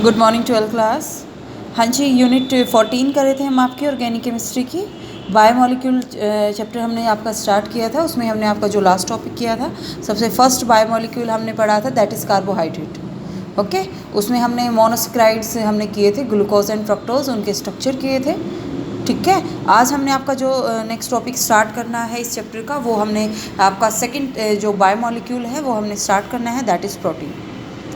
Good morning 12th class. हाँ जी, unit 14 कर रहे थे हम आपकी ऑर्गेनिक केमिस्ट्री की। बायोमोलिक्यूल चैप्टर हमने आपका स्टार्ट किया था। उसमें हमने आपका जो लास्ट टॉपिक किया था, सबसे फर्स्ट बायोमोलिक्यूल हमने पढ़ा था, दैट इज़ कार्बोहाइड्रेट। ओके, उसमें हमने मोनोसेक्राइड्स हमने किए थे, ग्लूकोज एंड फ्रक्टोज, उनके स्ट्रक्चर किए थे। ठीक है, आज हमने आपका जो नेक्स्ट टॉपिक स्टार्ट करना है इस चैप्टर का, वो हमने आपका सेकंड जो बायोमोलिक्यूल है वो हमने स्टार्ट करना है, दैट इज़ प्रोटीन।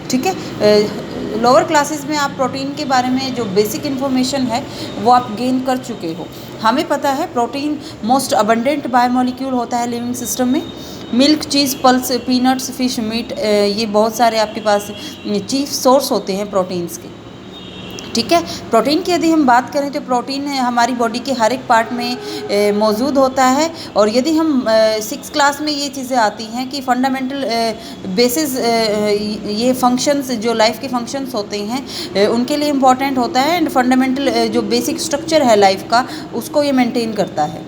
ठीक है, लोअर क्लासेस में आप प्रोटीन के बारे में जो बेसिक इन्फॉर्मेशन है वो आप गेन कर चुके हो। हमें पता है प्रोटीन मोस्ट अबंडेंट बायोमोलिक्यूल होता है लिविंग सिस्टम में। मिल्क, चीज़, पल्स, पीनट्स, फिश, मीट, ये बहुत सारे आपके पास चीफ सोर्स होते हैं प्रोटीन्स के। ठीक है, प्रोटीन की यदि हम बात करें तो प्रोटीन हमारी बॉडी के हर एक पार्ट में मौजूद होता है। और यदि हम 6th क्लास में ये चीज़ें आती हैं कि फंडामेंटल बेसिस, ये फंक्शंस जो लाइफ के फंक्शंस होते हैं उनके लिए इम्पॉर्टेंट होता है। एंड फंडामेंटल जो बेसिक स्ट्रक्चर है लाइफ का, उसको ये मेंटेन करता है।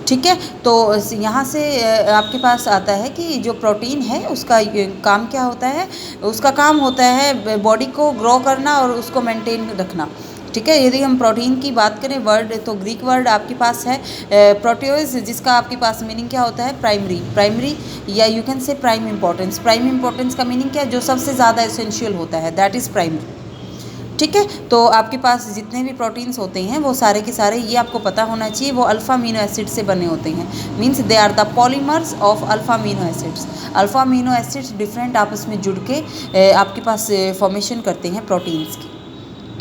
ठीक है, तो यहाँ से आपके पास आता है कि जो प्रोटीन है उसका काम क्या होता है। उसका काम होता है बॉडी को ग्रो करना और उसको मेंटेन रखना। ठीक है, यदि हम प्रोटीन की बात करें वर्ड, तो ग्रीक वर्ड आपके पास है प्रोटियोज, जिसका आपके पास मीनिंग क्या होता है, प्राइमरी, या you can say prime importance. Prime importance का मीनिंग क्या है, जो सबसे ज़्यादा एसेंशियल होता है, दैट इज़ प्राइमरी। ठीक है, तो आपके पास जितने भी प्रोटीन्स होते हैं वो सारे के सारे, ये आपको पता होना चाहिए, वो अल्फ़ा अमीनो एसिड से बने होते हैं। Means they are the polymers of alpha amino acids. Alpha amino acids different आपस में जुड़ के आपके पास फॉर्मेशन करते हैं प्रोटीन्स की।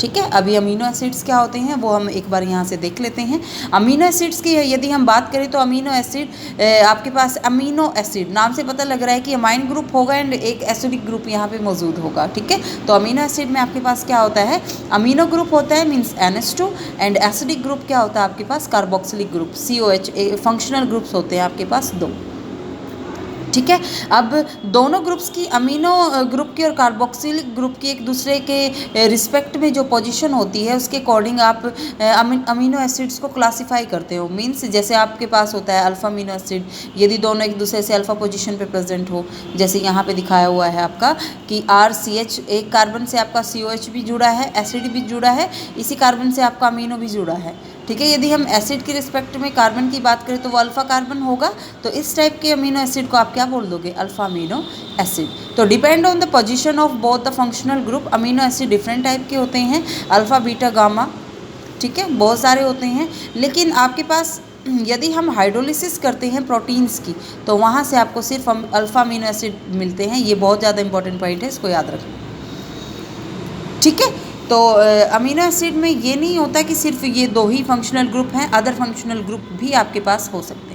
ठीक है, अभी अमीनो एसिड्स क्या होते हैं वो हम एक बार यहाँ से देख लेते हैं। अमीनो एसिड्स की यदि हम बात करें तो अमीनो एसिड आपके पास, अमीनो एसिड नाम से पता लग रहा है कि अमाइन ग्रुप होगा एंड एक एसिडिक ग्रुप यहाँ पे मौजूद होगा। ठीक है, तो अमीनो एसिड में आपके पास क्या होता है, अमीनो ग्रुप होता है means NH2, and acidic group क्या होता है आपके पास, carboxylic group COH। Functional groups होते हैं आपके पास 2। ठीक है, अब दोनों ग्रुप्स की, अमीनो ग्रुप की और कार्बोक्सिलिक ग्रुप की, एक दूसरे के रिस्पेक्ट में जो पोजीशन होती है उसके अकॉर्डिंग आप अमीनो एसिड्स को क्लासिफाई करते हो। मींस जैसे आपके पास होता है अल्फ़ा अमीनो एसिड, यदि दोनों एक दूसरे से अल्फ़ा पोजीशन पे प्रेजेंट हो, जैसे यहाँ पे दिखाया हुआ है आपका कि RCH, एक कार्बन से आपका COH भी जुड़ा है, एसिड भी जुड़ा है, इसी कार्बन से आपका अमीनो भी जुड़ा है। ठीक है, यदि हम एसिड के रिस्पेक्ट में कार्बन की बात करें तो वो अल्फ़ा कार्बन होगा, तो इस टाइप के अमीनो एसिड को आप क्या बोल दोगे, अल्फ़ा अमीनो एसिड। तो depend on the position of both the functional group, amino acid different type के होते हैं, अल्फ़ा, बीटा, गामा। ठीक है, बहुत सारे होते हैं। लेकिन आपके पास यदि हम हाइड्रोलिसिस करते हैं प्रोटीन्स की, तो वहाँ से आपको सिर्फ अल्फ़ा अमीनो एसिड मिलते हैं। ये बहुत ज़्यादा इंपॉर्टेंट पॉइंट है, इसको याद रखना। ठीक है, तो अमीनो एसिड में ये नहीं होता कि सिर्फ ये 2 ही फंक्शनल ग्रुप हैं, अदर फंक्शनल ग्रुप भी आपके पास हो सकते हैं।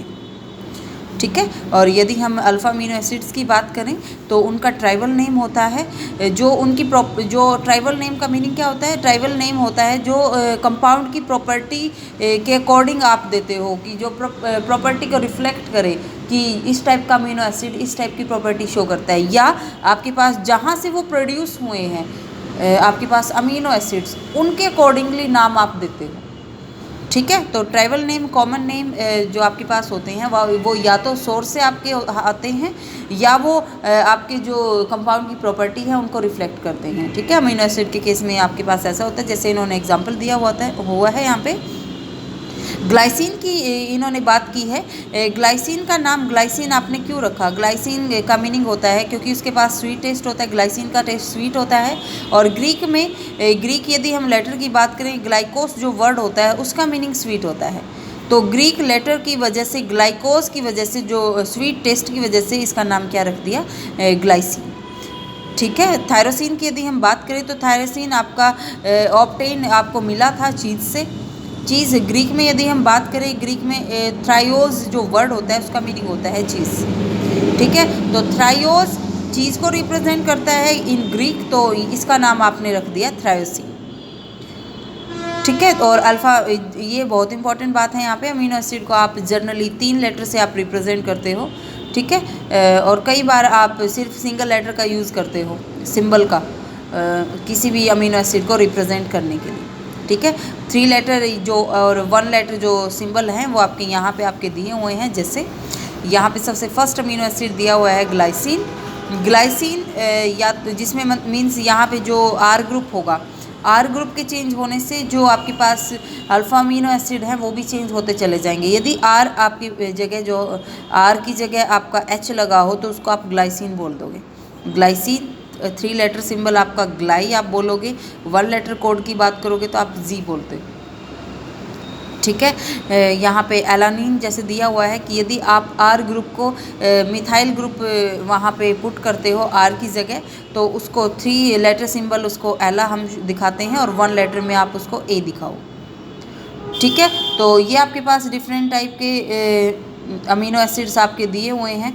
ठीक है, और यदि हम अल्फ़ा अमीनो एसिड्स की बात करें तो उनका ट्राइबल नेम होता है, जो उनकी जो ट्राइबल नेम का मीनिंग क्या होता है, ट्राइबल नेम होता है जो कंपाउंड की प्रॉपर्टी के अकॉर्डिंग आप देते हो, कि जो प्रॉपर्टी को रिफ्लेक्ट करे कि इस टाइप का अमीनो एसिड इस टाइप की प्रॉपर्टी शो करता है, या आपके पास जहाँ से वो प्रोड्यूस हुए हैं आपके पास अमीनो एसिड्स, उनके अकॉर्डिंगली नाम आप देते हो। ठीक है, तो ट्राइबल नेम, कॉमन नेम जो आपके पास होते हैं वो या तो सोर्स से आपके आते हैं, या वो आपके जो कंपाउंड की प्रॉपर्टी है उनको रिफ्लेक्ट करते हैं। ठीक है, अमीनो एसिड के केस में आपके पास ऐसा होता है, जैसे इन्होंने एग्जांपल दिया हुआ है यहाँ पे ग्लाइसिन की इन्होंने बात की है। ग्लाइसिन का नाम ग्लाइसिन आपने क्यों रखा, ग्लाइसिन का मीनिंग होता है क्योंकि उसके पास स्वीट टेस्ट होता है, ग्लाइसिन का टेस्ट स्वीट होता है। और ग्रीक में, ग्रीक यदि हम लेटर की बात करें, ग्लाइकोस जो वर्ड होता है उसका मीनिंग स्वीट होता है। तो ग्रीक लेटर की वजह से, ग्लाइकोस की वजह से, जो स्वीट टेस्ट की वजह से इसका नाम क्या रख दिया, ग्लाइसिन। ठीक है, थायरोसिन की यदि हम बात करें तो थायरोसिन आपका ऑब्टेन आपको मिला था चीज़ से। चीज़ ग्रीक में यदि हम बात करें, ग्रीक में थ्रायोस जो वर्ड होता है उसका मीनिंग होता है चीज़। ठीक है, तो थ्रायोस चीज़ को रिप्रेजेंट करता है इन ग्रीक, तो इसका नाम आपने रख दिया थ्रायोसिन। ठीक है, और अल्फ़ा, ये बहुत इंपॉर्टेंट बात है यहाँ पे, अमीनो एसिड को आप जनरली 3 लेटर से आप रिप्रेजेंट करते हो। ठीक है, और कई बार आप सिर्फ सिंगल लेटर का यूज़ करते हो, सिंबल का, किसी भी अमीनो एसिड को रिप्रेजेंट करने के लिए। ठीक है, 3 लेटर जो और 1 लेटर जो सिंबल हैं वो आपके यहाँ पे आपके दिए हुए हैं। जैसे यहाँ पे सबसे फर्स्ट अमीनो एसिड दिया हुआ है ग्लाइसिन, ग्लाइसिन या जिसमें मीन्स यहाँ पे जो आर ग्रुप होगा, आर ग्रुप के चेंज होने से जो आपके पास अल्फा अमीनो एसिड है वो भी चेंज होते चले जाएंगे। यदि आर आपकी जगह जो आर की जगह आपका एच लगा हो तो उसको आप ग्लाइसिन बोल दोगे। ग्लाइसिन 3 लेटर सिंबल आपका ग्लाई आप बोलोगे, 1 लेटर कोड की बात करोगे तो आप जी बोलते हो। ठीक है, यहाँ पे एलानिन जैसे दिया हुआ है कि यदि आप आर ग्रुप को मिथाइल ग्रुप वहाँ पे पुट करते हो आर की जगह, तो उसको 3 लेटर सिंबल उसको एला हम दिखाते हैं और 1 लेटर में आप उसको ए दिखाओ। ठीक है, तो ये आपके पास डिफरेंट टाइप के अमीनो एसिड्स आपके दिए हुए हैं।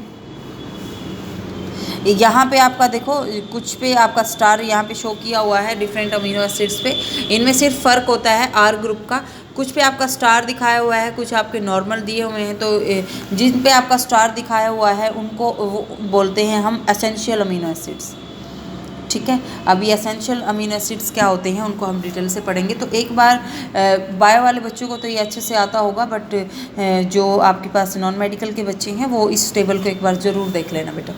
यहाँ पे आपका देखो कुछ पे आपका स्टार यहाँ पे शो किया हुआ है डिफरेंट अमीनो एसिड्स पे, इनमें सिर्फ फ़र्क होता है आर ग्रुप का। कुछ पे आपका स्टार दिखाया हुआ है, कुछ आपके नॉर्मल दिए हुए हैं। तो जिन पे आपका स्टार दिखाया हुआ है उनको बोलते हैं हम एसेंशियल अमीनो एसिड्स। ठीक है, अभी एसेंशियल अमीनो एसिड्स क्या होते हैं उनको हम डिटेल से पढ़ेंगे। तो एक बार बायो वाले बच्चों को तो ये अच्छे से आता होगा, बट जो आपके पास नॉन मेडिकल के बच्चे हैं वो इस टेबल को एक बार ज़रूर देख लेना बेटा।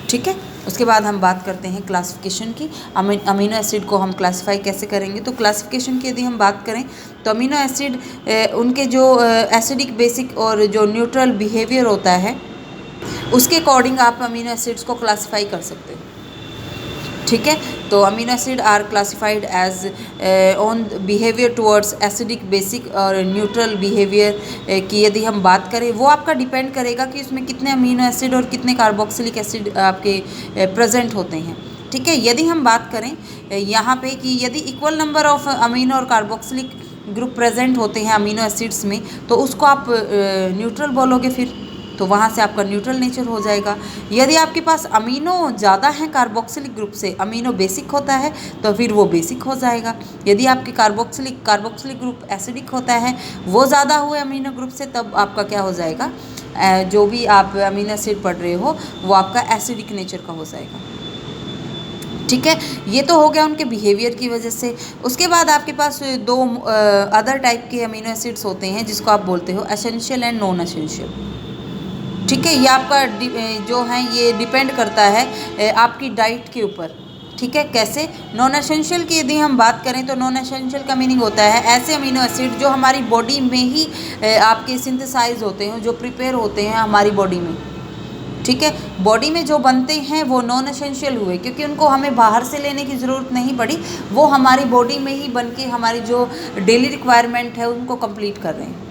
ठीक है, उसके बाद हम बात करते हैं क्लासिफिकेशन की। अमीनो एसिड को हम क्लासिफाई कैसे करेंगे। तो क्लासिफिकेशन की यदि हम बात करें तो अमीनो एसिड उनके जो एसिडिक, बेसिक और जो न्यूट्रल बिहेवियर होता है उसके अकॉर्डिंग आप अमीनो एसिड्स को क्लासिफाई कर सकते हो। ठीक है, तो amino acid are classified as on behaviour towards acidic, basic और न्यूट्रल बिहेवियर की यदि हम बात करें, वो आपका डिपेंड करेगा कि उसमें कितने अमीनो एसिड और कितने कार्बोक्सिलिक एसिड आपके प्रेजेंट होते हैं। ठीक है, यदि हम बात करें यहाँ पे कि यदि इक्वल नंबर ऑफ अमीनो और कार्बोक्सिलिक ग्रुप प्रेजेंट होते हैं अमीनो एसिड्स में, तो उसको आप न्यूट्रल बोलोगे फिर, तो वहाँ से आपका न्यूट्रल नेचर हो जाएगा। यदि आपके पास अमीनो ज़्यादा हैं कार्बोक्सिलिक ग्रुप से, अमीनो बेसिक होता है तो फिर वो बेसिक हो जाएगा। यदि आपके कार्बोक्सिलिक ग्रुप एसिडिक होता है, वो ज़्यादा हुए अमीनो ग्रुप से, तब आपका क्या हो जाएगा, जो भी आप अमीनो एसिड पढ़ रहे हो वो आपका एसिडिक नेचर का हो जाएगा। ठीक है, ये तो हो गया उनके बिहेवियर की वजह से। उसके बाद आपके पास 2 अदर टाइप के अमीनो एसिड्स होते हैं जिसको आप बोलते हो एसेंशियल एंड नॉन एसेंशियल। ठीक है, ये आपका जो है ये डिपेंड करता है आपकी डाइट के ऊपर। ठीक है, कैसे। नॉन एसेंशियल की यदि हम बात करें तो नॉन एसेंशियल का मीनिंग होता है ऐसे अमीनो एसिड जो हमारी बॉडी में ही आपके सिंथेसाइज होते हैं, जो प्रिपेयर होते हैं हमारी बॉडी में। ठीक है, बॉडी में जो बनते हैं वो नॉन एसेंशियल हुए, क्योंकि उनको हमें बाहर से लेने की ज़रूरत नहीं पड़ी, वो हमारी बॉडी में ही बन के हमारी जो डेली रिक्वायरमेंट है उनको कंप्लीट कर रहे हैं।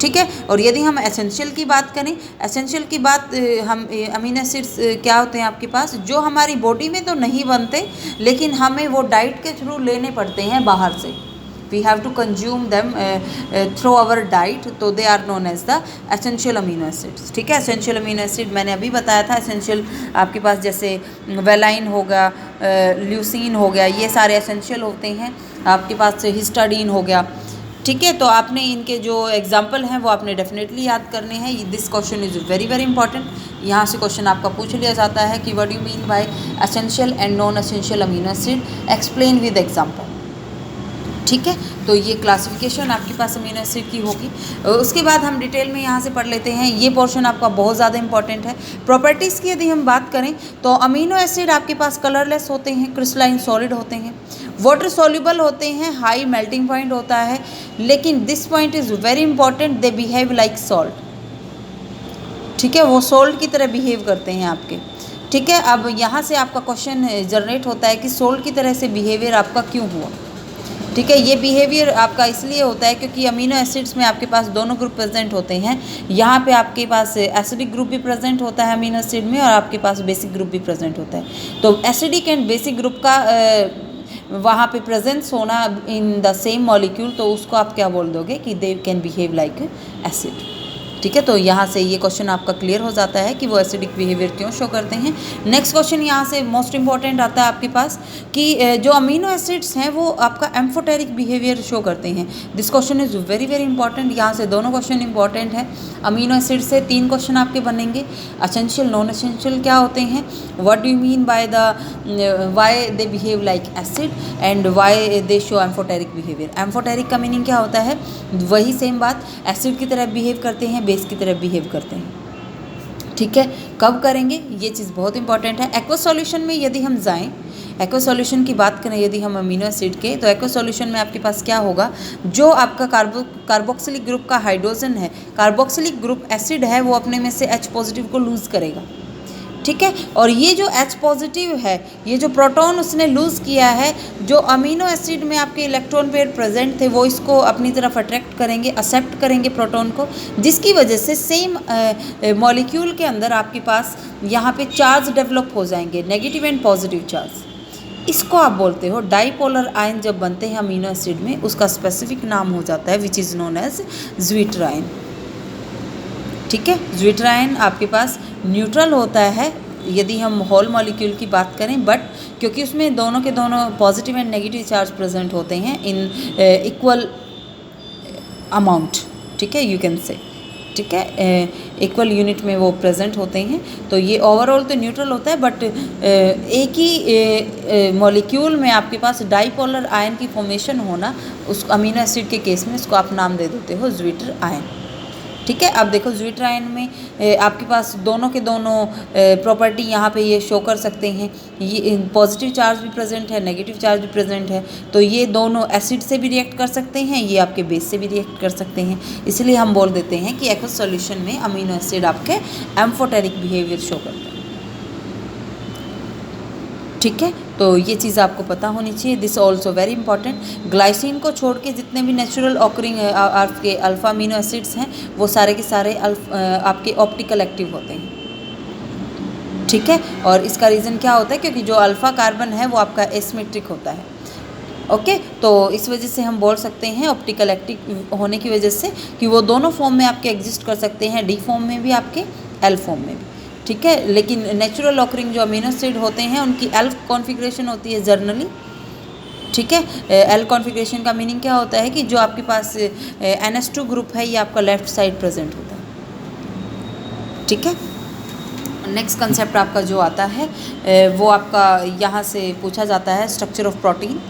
ठीक है, और यदि हम एसेंशियल की बात करें, एसेंशियल की बात हम अमीनो एसिड्स क्या होते हैं आपके पास, जो हमारी बॉडी में तो नहीं बनते लेकिन हमें वो डाइट के थ्रू लेने पड़ते हैं बाहर से। We have to consume them through our diet, तो they are known as the essential amino acids. ठीक है, एसेंशियल अमीनो एसिड मैंने अभी बताया था। एसेंशियल आपके पास जैसे वेलाइन हो गया, ल्यूसीन हो गया, ये सारे एसेंशियल होते हैं। आपके पास हिस्टाडीन हो गया। ठीक है, तो आपने इनके जो एग्जाम्पल हैं वो आपने डेफिनेटली याद करने हैं। This question is very very important. यहाँ से क्वेश्चन आपका पूछ लिया जाता है कि what do you mean by essential and non essential amino acid, explain with example. ठीक है, तो ये क्लासिफिकेशन आपके पास अमीनो एसिड की होगी। उसके बाद हम डिटेल में यहाँ से पढ़ लेते हैं। ये पोर्शन आपका बहुत ज़्यादा इंपॉर्टेंट है। प्रॉपर्टीज़ की यदि हम बात करें तो अमीनो एसिड आपके पास कलरलेस होते हैं, क्रिस्टलाइन सॉलिड होते हैं, वाटर सॉल्युबल होते हैं, हाई मेल्टिंग पॉइंट होता है, लेकिन this point is very important, they behave like salt. ठीक है, वो सोल्ट की तरह बिहेव करते हैं आपके। ठीक है, अब यहाँ से आपका क्वेश्चन जनरेट होता है कि सोल्ट की तरह से बिहेवियर आपका क्यों हुआ। ठीक है, ये बिहेवियर आपका इसलिए होता है क्योंकि अमीनो एसिड्स में आपके पास दोनों ग्रुप प्रेजेंट होते हैं। यहाँ पे आपके पास एसिडिक ग्रुप भी प्रेजेंट होता है अमीनो एसिड में, और आपके पास बेसिक ग्रुप भी प्रेजेंट होता है। तो एसिडिक एंड बेसिक ग्रुप का वहाँ पे प्रेजेंस होना इन द सेम मॉलिक्यूल, तो उसको आप क्या बोल दोगे कि they can behave like acid. ठीक है, तो यहाँ से ये क्वेश्चन आपका क्लियर हो जाता है कि वो एसिडिक बिहेवियर क्यों शो करते हैं। नेक्स्ट क्वेश्चन यहाँ से मोस्ट इंपॉर्टेंट आता है आपके पास कि जो अमीनो एसिड्स हैं वो आपका एम्फोटेरिक बिहेवियर शो करते हैं। This question is very very important. यहाँ से दोनों क्वेश्चन इंपॉर्टेंट है। अमीनो एसिड से 3 क्वेश्चन आपके बनेंगे। एसेंशियल, नॉन एसेंशियल क्या होते हैं, what do you mean by the why they behave like acid, and why they show amphoteric behaviour. Amphoteric का मीनिंग क्या होता है, वही सेम बात, एसिड की तरह बिहेव करते हैं, बेस की तरह बिहेव करते हैं। ठीक है, कब करेंगे ये चीज़ बहुत इंपॉर्टेंट है। एक्वा सॉल्यूशन में यदि हम जाएं, एक्वा सॉल्यूशन की बात करें यदि हम अमीनो एसिड के, तो एक्वा सॉल्यूशन में आपके पास क्या होगा, जो आपका कार्बोक्सिलिक ग्रुप का हाइड्रोजन है, कार्बोक्सिलिक ग्रुप एसिड है, वो अपने में से H पॉजिटिव को लूज़ करेगा। ठीक है, और ये जो H पॉजिटिव है, ये जो प्रोटॉन उसने लूज़ किया है, जो अमीनो एसिड में आपके इलेक्ट्रॉन पेयर प्रेजेंट थे वो इसको अपनी तरफ अट्रैक्ट करेंगे, एक्सेप्ट करेंगे प्रोटॉन को, जिसकी वजह से सेम मॉलिक्यूल के अंदर आपके पास यहाँ पे चार्ज डेवलप हो जाएंगे, नेगेटिव एंड पॉजिटिव चार्ज। इसको आप बोलते हो डाइपोलर आयन जब बनते हैं अमीनो एसिड में, उसका स्पेसिफिक नाम हो जाता है which is known as zwitterion. ठीक है, ज्विटर आयन आपके पास न्यूट्रल होता है यदि हम होल मॉलिक्यूल की बात करें, बट क्योंकि उसमें दोनों के दोनों positive and negative charge present होते हैं इन इक्वल अमाउंट, ठीक है, यू कैन से, ठीक है, इक्वल यूनिट में वो प्रेजेंट होते हैं, तो ये ओवरऑल तो न्यूट्रल होता है, बट एक ही मॉलिक्यूल में आपके पास डाइपोलर आयन की फॉर्मेशन होना, उस अमीनो एसिड के केस में उसको आप नाम दे देते हो ज्विटर आयन। ठीक है, अब देखो ज्विटर आयन में आपके पास दोनों के दोनों प्रॉपर्टी यहाँ पे ये शो कर सकते हैं, ये पॉजिटिव चार्ज भी प्रेजेंट है, नेगेटिव चार्ज भी प्रेजेंट है, तो ये दोनों एसिड से भी रिएक्ट कर सकते हैं, ये आपके बेस से भी रिएक्ट कर सकते हैं, इसलिए हम बोल देते हैं कि एक्वस सॉल्यूशन में अमीनो एसिड आपके एम्फोटेरिक बिहेवियर शो करते हैं। ठीक है, तो ये चीज़ आपको पता होनी चाहिए। This also very important, glycine को छोड़ के जितने भी नेचुरल ऑकरिंग आपके अल्फा अमीनो एसिड्स हैं वो सारे के सारे आपके ऑप्टिकल एक्टिव होते हैं। ठीक है, और इसका रीज़न क्या होता है, क्योंकि जो अल्फा कार्बन है वो आपका एसिमेट्रिक होता है। ओके, तो इस वजह से हम बोल सकते हैं ऑप्टिकल एक्टिव होने की वजह से कि वो दोनों फॉर्म में आपके एग्जिस्ट कर सकते हैं, डी फॉर्म में भी आपके, एल फॉर्म में भी। ठीक है, लेकिन नेचुरल ऑकरिंग जो अमीनो एसिड होते हैं उनकी एल कॉन्फ़िगरेशन होती है जर्नली। ठीक है, एल कॉन्फ़िगरेशन का मीनिंग क्या होता है कि जो आपके पास NH2 ग्रुप है ये आपका लेफ्ट साइड प्रेजेंट होता है। ठीक है, नेक्स्ट कंसेप्ट आपका जो आता है वो आपका यहाँ से पूछा जाता है स्ट्रक्चर ऑफ प्रोटीन।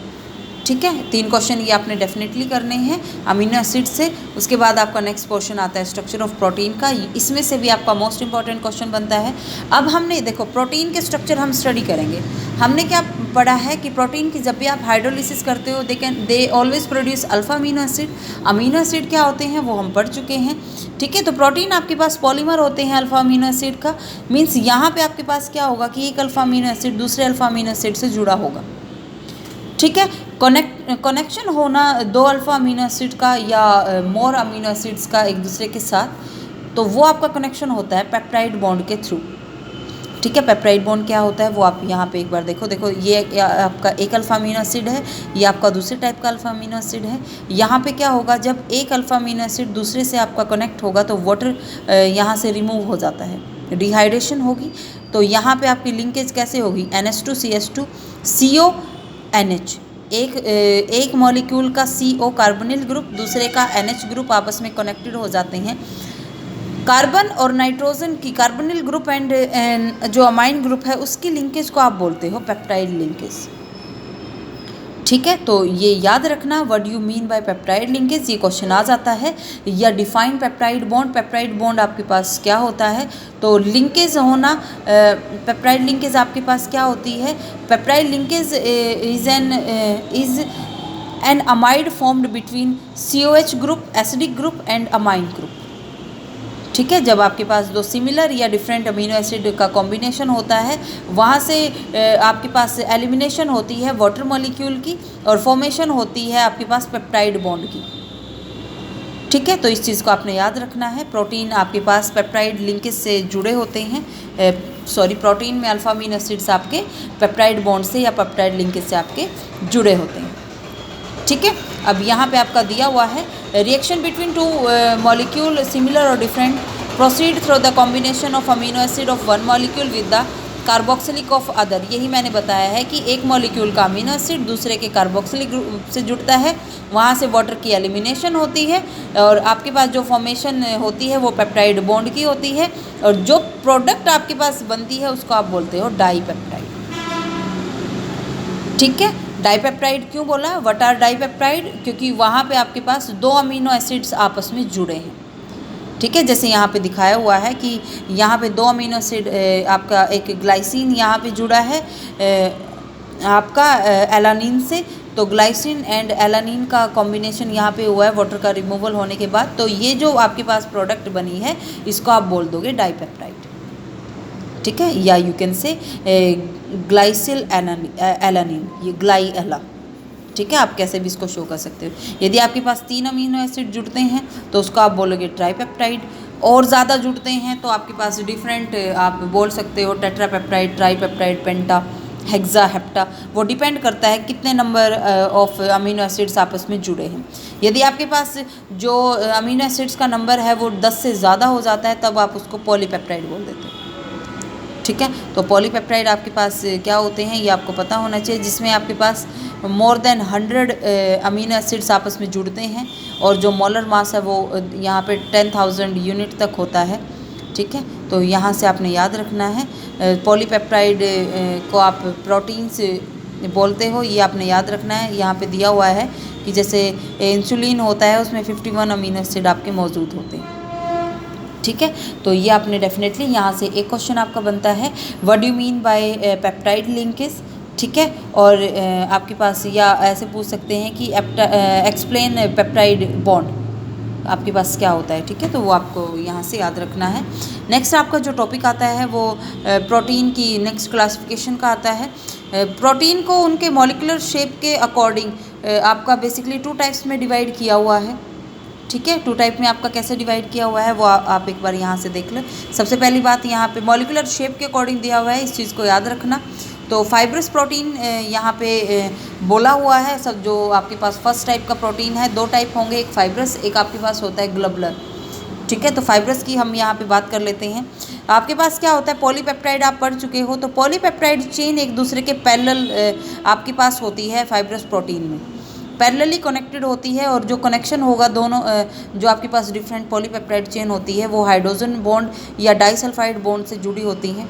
ठीक है, 3 क्वेश्चन ये आपने डेफिनेटली करने हैं अमीनो एसिड से। उसके बाद आपका नेक्स्ट क्वेश्चन आता है स्ट्रक्चर ऑफ प्रोटीन का, इसमें से भी आपका मोस्ट इंपॉर्टेंट क्वेश्चन बनता है। अब हमने देखो प्रोटीन के स्ट्रक्चर हम स्टडी करेंगे। हमने क्या पढ़ा है कि प्रोटीन की जब भी आप हाइड्रोलिसिस करते हो they always produce alpha amino acid. Amino acid क्या होते हैं वो हम पढ़ चुके हैं। ठीक है, तो प्रोटीन आपके पास पॉलीमर होते हैं अल्फा अमीनो एसिड का, मीन्स यहाँ पे आपके पास क्या होगा कि एक अल्फा अमीनो एसिड दूसरे अल्फा अमीनो एसिड से जुड़ा होगा। ठीक है, कनेक्शन होना 2 अल्फा अमीनो एसिड का या मोर अमीनो एसिड्स का एक दूसरे के साथ, तो वो आपका कनेक्शन होता है पेप्टाइड बॉन्ड के थ्रू। ठीक है, पेप्टाइड बॉन्ड क्या होता है वो आप यहाँ पे एक बार देखो ये आपका एक अल्फा अमीनो एसिड है, ये आपका दूसरे टाइप का अल्फा अमीनो एसिड है। यहाँ पे क्या होगा, जब एक अल्फा अमीनो एसिड दूसरे से आपका कनेक्ट होगा तो वाटर यहाँ से रिमूव हो जाता है, डिहाइड्रेशन होगी। तो यहाँ पे आपकी लिंकेज कैसे होगी, NH2 CH2 CO NH, एक मॉलिक्यूल का CO कार्बोनिल ग्रुप दूसरे का NH ग्रुप आपस में कनेक्टेड हो जाते हैं। कार्बन और नाइट्रोजन की कार्बोनिल ग्रुप एंड जो अमाइन ग्रुप है उसकी लिंकेज को आप बोलते हो पेप्टाइड लिंकेज। ठीक है, तो ये याद रखना what you mean by peptide linkage, ये क्वेश्चन आ जाता है। या define peptide bond, peptide bond आपके पास क्या होता है, तो लिंकेज होना, पेप्टाइड लिंकेज आपके पास क्या होती है, peptide linkage is an amide formed between COH group acidic group and amine group. ठीक है, जब आपके पास 2 सिमिलर या डिफरेंट अमीनो एसिड का कॉम्बिनेशन होता है वहाँ से आपके पास एलिमिनेशन होती है वाटर मॉलिक्यूल की और फॉर्मेशन होती है आपके पास पेप्टाइड बॉन्ड की। ठीक है, तो इस चीज़ को आपने याद रखना है। प्रोटीन आपके पास पेप्टाइड लिंकेज से जुड़े होते हैं, प्रोटीन में अल्फा अमीनो एसिड्स आपके पेप्टाइड बॉन्ड से या पेप्टाइड लिंकेज से आपके जुड़े होते हैं। ठीक है, अब यहाँ पे आपका दिया हुआ है रिएक्शन बिटवीन 2 मॉलिक्यूल सिमिलर और different proceed through the combination of amino acid of 1 molecule with the carboxylic of other. यही मैंने बताया है कि एक मॉलिक्यूल का अमीनो एसिड दूसरे के कार्बोक्सिलिक ग्रुप से जुड़ता है, वहाँ से वाटर की एलिमिनेशन होती है और आपके पास जो फॉर्मेशन होती है वो पेप्टाइड बॉन्ड की होती है और जो प्रोडक्ट आपके पास बनती है उसको आप बोलते हो डाईपेप्टाइड। ठीक है, डाईपेप्टाइड क्यों बोला, व्हाट आर डाईपेप्टाइड, क्योंकि वहाँ पे आपके पास 2 अमीनो एसिड्स आपस में जुड़े हैं। ठीक है, जैसे यहाँ पे दिखाया हुआ है कि यहाँ पे 2 अमीनो एसिड आपका एक ग्लाइसिन यहाँ पे जुड़ा है आपका एलानिन से। तो ग्लाइसिन एंड एलानिन का कॉम्बिनेशन यहाँ पे हुआ है वाटर का रिमूवल होने के बाद। तो ये जो आपके पास प्रोडक्ट बनी है इसको आप बोल दोगे डाइपेप्टाइड, ठीक है, या यू कैन से ग्लाइसिल एलानिन, ये ग्लाई एला, ठीक है, आप कैसे भी इसको शो कर सकते हो। यदि आपके पास 3 अमीनो एसिड जुड़ते हैं तो उसको आप बोलोगे ट्राइपेप्टाइड, और ज़्यादा जुड़ते हैं तो आपके पास डिफरेंट आप बोल सकते हो टेट्रापेप्टाइड, ट्राइपेप्टाइड, पेंटा, हेक्सा, हेप्टा, वो डिपेंड करता है कितने नंबर ऑफ अमीनो एसिड्स आपस में जुड़े हैं। यदि आपके पास जो अमीनो एसिड्स का नंबर है वो 10 से ज़्यादा हो जाता है तब आप उसको पॉलीपेप्टाइड बोल देते हो, ठीक है। तो पॉलीपेप्टाइड आपके पास क्या होते हैं ये आपको पता होना चाहिए, जिसमें आपके पास मोर देन 100 अमीनो एसिड्स आपस में जुड़ते हैं और जो मोलर मास है वो यहाँ पे 10,000 यूनिट तक होता है, ठीक है। तो यहाँ से आपने याद रखना है पॉलीपेप्टाइड को आप प्रोटीन से बोलते हो, ये आपने याद रखना है। यहाँ पे दिया हुआ है कि जैसे इंसुलिन होता है उसमें 51 अमीनो एसिड आपके मौजूद होते हैं, ठीक है। तो ये आपने डेफिनेटली यहाँ से एक क्वेश्चन आपका बनता है what do you mean by peptide linkage, ठीक है। और आपके पास या ऐसे पूछ सकते हैं कि एक्सप्लेन पेप्टाइड बॉन्ड आपके पास क्या होता है, ठीक है। तो वो आपको यहाँ से याद रखना है। नेक्स्ट आपका जो टॉपिक आता है वो प्रोटीन की नेक्स्ट क्लासिफिकेशन का आता है। प्रोटीन को उनके मॉलिक्यूलर शेप के अकॉर्डिंग आपका बेसिकली 2 टाइप्स में डिवाइड किया हुआ है, ठीक है। 2 टाइप में आपका कैसे डिवाइड किया हुआ है वो आप एक बार यहाँ से देख लो। सबसे पहली बात यहाँ पे मॉलिक्यूलर शेप के अकॉर्डिंग दिया हुआ है, इस चीज़ को याद रखना। तो फाइब्रस प्रोटीन यहाँ पे बोला हुआ है सब, जो आपके पास फर्स्ट टाइप का प्रोटीन है 2 टाइप होंगे, एक फाइब्रस, एक आपके पास होता है ग्लोबुलर, ठीक है। तो फाइब्रस की हम यहाँ पे बात कर लेते हैं। आपके पास क्या होता है, पॉलीपेप्टाइड आप पढ़ चुके हो, तो पॉलीपेप्टाइड चेन एक दूसरे के पैरेलल आपके पास होती है फाइब्रस प्रोटीन में, पैरेलली कनेक्टेड होती है। और जो कनेक्शन होगा दोनों जो आपके पास डिफरेंट पॉलीपेप्टाइड चेन होती है वो हाइड्रोजन बॉन्ड या डाइसल्फाइड बॉन्ड से जुड़ी होती हैं,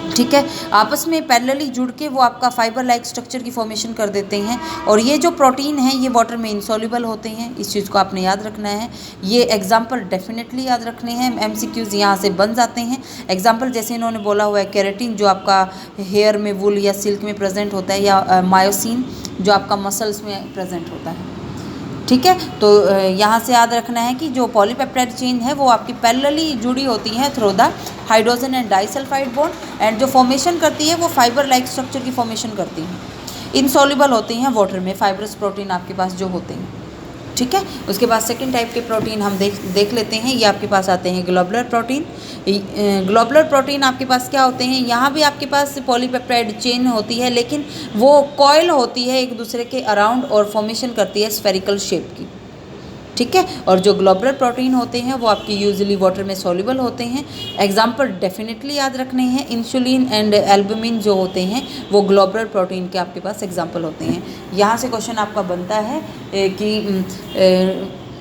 ठीक है। आपस में पैरेलली जुड़ के वो आपका फाइबर लाइक स्ट्रक्चर की फॉर्मेशन कर देते हैं। और ये जो प्रोटीन है ये वाटर में इनसॉल्युबल होते हैं, इस चीज़ को आपने याद रखना है। ये एग्जांपल डेफिनेटली याद रखने हैं, एमसीक्यूज यहाँ से बन जाते हैं। एग्जांपल जैसे इन्होंने बोला हुआ है केराटिन जो आपका हेयर में, वुल या सिल्क में प्रेजेंट होता है, या मायोसिन जो आपका मसल्स में प्रेजेंट होता है, ठीक है। तो यहाँ से याद रखना है कि जो पॉलीपेप्टाइड चेन है वो आपकी पैरेलली जुड़ी होती है through the hydrogen and disulphide bond, and जो फॉर्मेशन करती है वो फाइबर लाइक स्ट्रक्चर की फॉर्मेशन करती हैं, इनसॉल्युबल होती हैं वाटर में, फाइब्रस प्रोटीन आपके पास जो होते हैं, ठीक है। उसके बाद सेकंड टाइप के प्रोटीन हम देख लेते हैं। ये आपके पास आते हैं ग्लोबुलर प्रोटीन। ग्लोबुलर प्रोटीन आपके पास क्या होते हैं, यहाँ भी आपके पास पॉलीपेप्टाइड चेन होती है लेकिन वो कॉइल होती है एक दूसरे के अराउंड और फॉर्मेशन करती है स्फेरिकल शेप की, ठीक है। और जो ग्लोबुलर प्रोटीन होते हैं वो आपके यूजुअली वाटर में सॉल्युबल होते हैं। एग्जांपल डेफिनेटली याद रखने हैं, इंसुलिन एंड एल्बुमिन जो होते हैं वो ग्लोबुलर प्रोटीन के आपके पास एग्जांपल होते हैं। यहाँ से क्वेश्चन आपका बनता है कि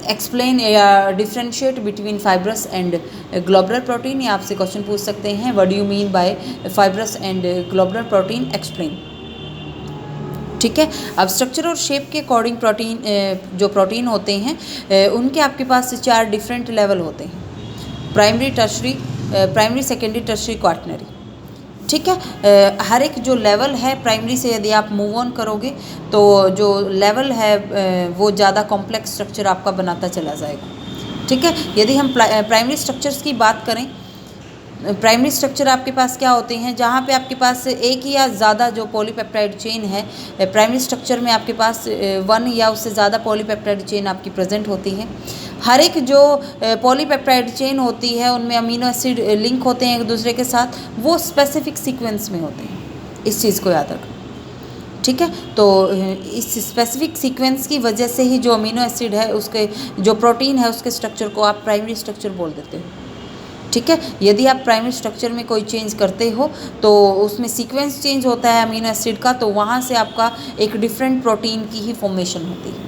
एक्सप्लेन या differentiate between fibrous and globular protein, या आपसे क्वेश्चन पूछ सकते हैं what do you mean by fibrous and globular protein, explain, ठीक है। अब स्ट्रक्चर और शेप के अकॉर्डिंग प्रोटीन जो प्रोटीन होते हैं उनके आपके पास 4 डिफरेंट लेवल होते हैं, primary, tertiary, secondary, tertiary, quaternary, ठीक है। हर एक जो लेवल है प्राइमरी से यदि आप मूव ऑन करोगे तो जो लेवल है वो ज़्यादा कॉम्प्लेक्स स्ट्रक्चर आपका बनाता चला जाएगा, ठीक है। यदि हम प्राइमरी स्ट्रक्चर्स की बात करें, प्राइमरी स्ट्रक्चर आपके पास क्या होते हैं, जहाँ पे आपके पास एक या ज़्यादा जो पॉलीपेप्टाइड चेन है, प्राइमरी स्ट्रक्चर में आपके पास 1 या उससे ज़्यादा पॉलीपेप्टाइड चेन आपकी प्रेजेंट होती है। हर एक जो पॉलीपेप्टाइड चेन होती है उनमें अमीनो एसिड लिंक होते हैं एक दूसरे के साथ, वो स्पेसिफिक सीक्वेंस में होते हैं, इस चीज़ को याद रखना, ठीक है। तो इस स्पेसिफिक सीक्वेंस की वजह से ही जो अमीनो एसिड है उसके जो प्रोटीन है उसके स्ट्रक्चर को आप प्राइमरी स्ट्रक्चर बोल देते हो, ठीक है। यदि आप प्राइमरी स्ट्रक्चर में कोई चेंज करते हो तो उसमें सीक्वेंस चेंज होता है अमीनो एसिड का, तो वहाँ से आपका एक डिफरेंट प्रोटीन की ही फॉर्मेशन होती है,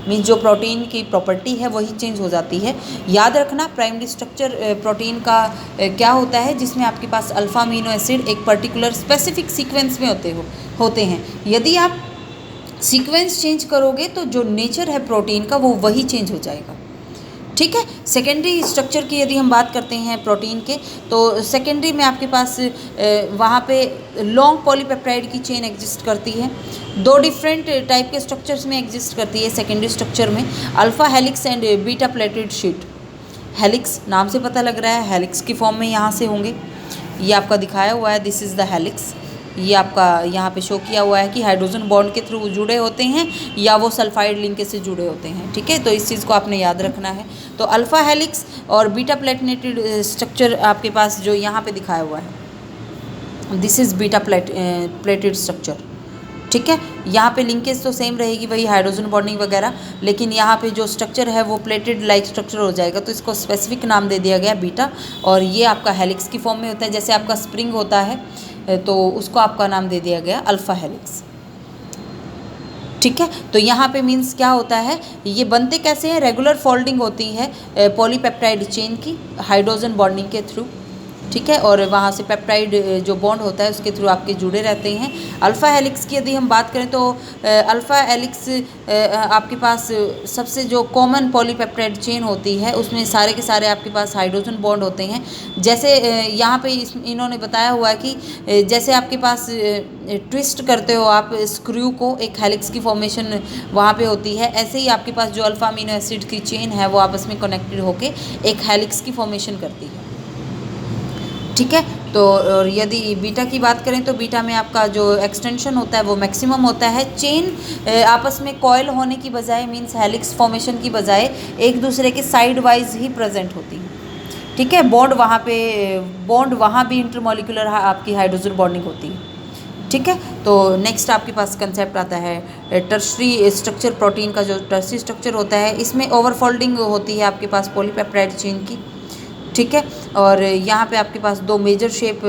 मीन जो प्रोटीन की प्रॉपर्टी है वही चेंज हो जाती है। याद रखना प्राइमरी स्ट्रक्चर प्रोटीन का क्या होता है, जिसमें आपके पास अल्फा अमीनो एसिड एक पर्टिकुलर स्पेसिफिक सीक्वेंस में होते हैं। यदि आप सीक्वेंस चेंज करोगे तो जो नेचर है प्रोटीन का वो वही चेंज हो जाएगा, ठीक है। सेकेंडरी स्ट्रक्चर की यदि हम बात करते हैं प्रोटीन के, तो सेकेंडरी में आपके पास वहाँ पे लॉन्ग पॉलीपेप्टाइड की चेन एग्जिस्ट करती है। दो डिफरेंट टाइप के स्ट्रक्चर्स में एग्जिस्ट करती है सेकेंडरी स्ट्रक्चर में, alpha helix and beta pleated sheet. Helix नाम से पता लग रहा है हेलिक्स की फॉर्म में यहाँ से होंगे, ये आपका दिखाया हुआ है, दिस इज़ द हेलिक्स। ये आपका यहाँ पे शो किया हुआ है कि हाइड्रोजन बॉन्ड के थ्रू जुड़े होते हैं या वो सल्फाइड लिंकेज से जुड़े होते हैं। ठीक है, तो इस चीज़ को आपने याद रखना है। तो अल्फ़ा हेलिक्स और बीटा प्लेटनेटेड स्ट्रक्चर आपके पास जो यहाँ पे दिखाया हुआ है, this is beta pleated structure. ठीक है, यहाँ पे लिंकेज तो सेम रहेगी, वही हाइड्रोजन बॉन्डिंग वगैरह, लेकिन यहाँ पे जो स्ट्रक्चर है वो प्लेटेड लाइक स्ट्रक्चर हो जाएगा, तो इसको स्पेसिफिक नाम दे दिया गया बीटा। और ये आपका हेलिक्स की फॉर्म में होता है, जैसे आपका स्प्रिंग होता है तो उसको आपका नाम दे दिया गया अल्फ़ा हेलिक्स। ठीक है, तो यहाँ पे मीन्स क्या होता है, ये बनते कैसे हैं, रेगुलर फोल्डिंग होती है पॉलीपेप्टाइड चेन की हाइड्रोजन बॉन्डिंग के थ्रू। ठीक है, और वहाँ से पेप्टाइड जो बॉन्ड होता है उसके थ्रू आपके जुड़े रहते हैं। अल्फ़ा हेलिक्स की यदि हम बात करें तो अल्फ़ा हेलिक्स आपके पास सबसे जो कॉमन पॉलीपेप्टाइड चेन होती है उसमें सारे के सारे आपके पास हाइड्रोजन बॉन्ड होते हैं। जैसे यहाँ पे इन्होंने बताया हुआ है कि जैसे आपके पास ट्विस्ट करते हो आप स्क्रू को, एक हेलिक्स की फॉर्मेशन वहाँ पे होती है, ऐसे ही आपके पास जो अल्फ़ा अमीनो एसिड की चेन है वो आपस में कनेक्टेड होके एक हेलिक्स की फॉर्मेशन करती है। ठीक है, तो और यदि बीटा की बात करें तो बीटा में आपका जो एक्सटेंशन होता है वो मैक्सिमम होता है। चेन आपस में कॉयल होने की बजाय, मींस हेलिक्स फॉर्मेशन की बजाय एक दूसरे के साइड वाइज ही प्रेजेंट होती है। ठीक है, बॉन्ड वहाँ भी इंटरमॉलिक्यूलर आपकी हाइड्रोजन बॉन्डिंग होती है। ठीक है, तो नेक्स्ट आपके पास कंसेप्ट आता है टर्शरी स्ट्रक्चर। प्रोटीन का जो टर्शरी स्ट्रक्चर होता है इसमें ओवरफोल्डिंग होती है आपके पास पॉलीपेप्टाइड चेन की। ठीक है, और यहाँ पे आपके पास दो मेजर शेप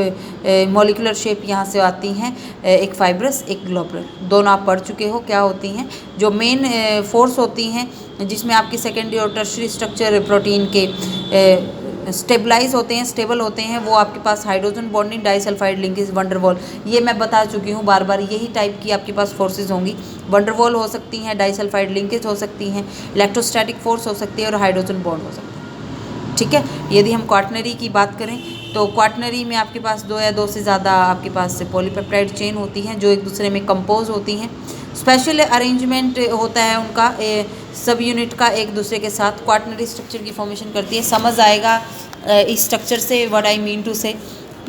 मॉलिक्यूलर शेप यहाँ से आती हैं, एक फाइब्रस एक ग्लोबुलर। दोनों आप पढ़ चुके हो क्या होती हैं। जो मेन फोर्स होती हैं जिसमें आपकी सेकेंडरी और टर्शरी स्ट्रक्चर प्रोटीन के स्टेबलाइज होते हैं, स्टेबल होते हैं, वो आपके पास hydrogen bonding disulphide linkage van der Waals, ये मैं बता चुकी हूँ बार बार, यही टाइप की आपके पास फोर्सेज होंगी। वंडरवॉल हो सकती हैं, डाइसल्फाइड लिंकेज हो सकती हैं, इलेक्ट्रोस्टैटिक फोर्स हो सकती है और हाइड्रोजन बॉन्ड हो सकता है। ठीक है, यदि हम क्वाटनरी की बात करें तो क्वाटनरी में आपके पास दो या दो से ज़्यादा आपके पास पॉलीपेप्टाइड चेन होती हैं जो एक दूसरे में कंपोज होती हैं। स्पेशल अरेंजमेंट होता है उनका सब यूनिट का एक दूसरे के साथ, क्वाटनरी स्ट्रक्चर की फॉर्मेशन करती है। समझ आएगा इस स्ट्रक्चर से व्हाट आई मीन टू से।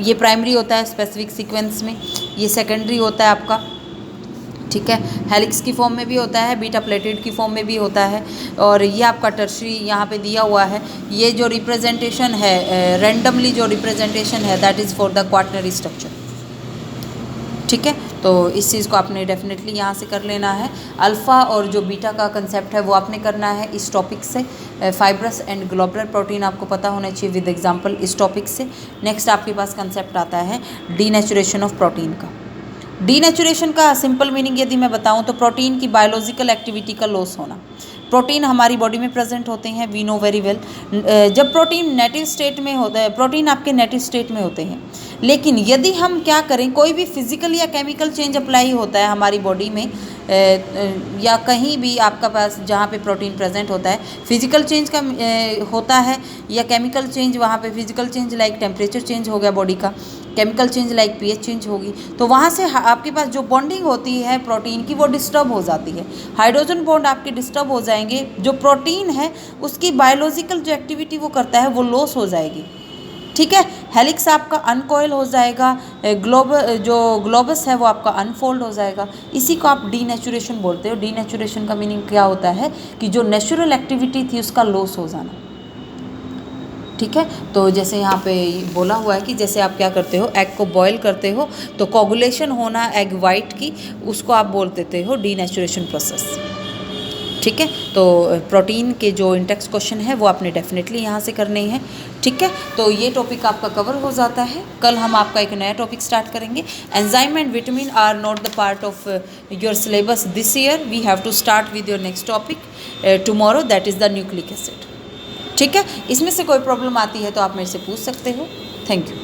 ये प्राइमरी होता है स्पेसिफिक सीक्वेंस में, ये सेकेंडरी होता है आपका। ठीक है, हेलिक्स की फॉर्म में भी होता है, बीटा प्लेटेड की फॉर्म में भी होता है, और ये आपका टर्शरी यहाँ पे दिया हुआ है। ये जो रिप्रेजेंटेशन है रैंडमली जो रिप्रेजेंटेशन है that is for the quaternary structure. ठीक है, तो इस चीज़ को आपने डेफिनेटली यहाँ से कर लेना है। अल्फ़ा और जो बीटा का कंसेप्ट है वो आपने करना है इस टॉपिक से। फाइब्रस एंड ग्लोबुलर प्रोटीन आपको पता होना चाहिए विद एग्जांपल इस टॉपिक से। नेक्स्ट आपके पास कंसेप्ट आता है डीनेचुरेशन ऑफ प्रोटीन का। डीनेचुरेशन का सिंपल मीनिंग यदि मैं बताऊं तो प्रोटीन की बायोलॉजिकल एक्टिविटी का लॉस होना। प्रोटीन हमारी बॉडी में प्रेजेंट होते हैं, वी नो वेरी वेल। जब प्रोटीन नेटिव स्टेट में होता है, प्रोटीन आपके नेटिव स्टेट में होते हैं, लेकिन यदि हम क्या करें, कोई भी फिजिकल या केमिकल चेंज अप्लाई होता है हमारी बॉडी में या कहीं भी आपका पास जहाँ पे प्रोटीन प्रेजेंट होता है, फिजिकल चेंज का होता है या केमिकल चेंज, वहाँ पे physical change like temperature change हो गया बॉडी का, chemical change like pH change होगी, तो वहाँ से आपके पास जो बॉन्डिंग होती है प्रोटीन की वो डिस्टर्ब हो जाती है। हाइड्रोजन बॉन्ड आपके डिस्टर्ब हो जाएंगे, जो प्रोटीन है उसकी बायोलॉजिकल जो एक्टिविटी वो करता है वो लॉस हो जाएगी। ठीक है, हेलिक्स आपका अनकॉयल हो जाएगा, ग्लोबस है वो आपका अनफोल्ड हो जाएगा। इसी को आप डीनेचुरेशन बोलते हो। डीनेचुरेशन का मीनिंग क्या होता है कि जो नेचुरल एक्टिविटी थी उसका लॉस हो जाना। ठीक है, तो जैसे यहाँ पे बोला हुआ है कि जैसे आप क्या करते हो, एग को बॉयल करते हो तो कोगुलेशन होना एग वाइट की, उसको आप बोल देते हो डीनेचुरेशन प्रोसेस। ठीक है, तो प्रोटीन के जो इंटेक्स क्वेश्चन है वो आपने डेफिनेटली यहाँ से करने हैं। ठीक है, तो ये टॉपिक आपका कवर हो जाता है। कल हम आपका एक नया टॉपिक स्टार्ट करेंगे। Enzyme and vitamin are not the part of your syllabus this year, we have to start with your next topic tomorrow, that is the nucleic acid. ठीक है, इसमें से कोई प्रॉब्लम आती है तो आप मेरे से पूछ सकते हो। Thank you.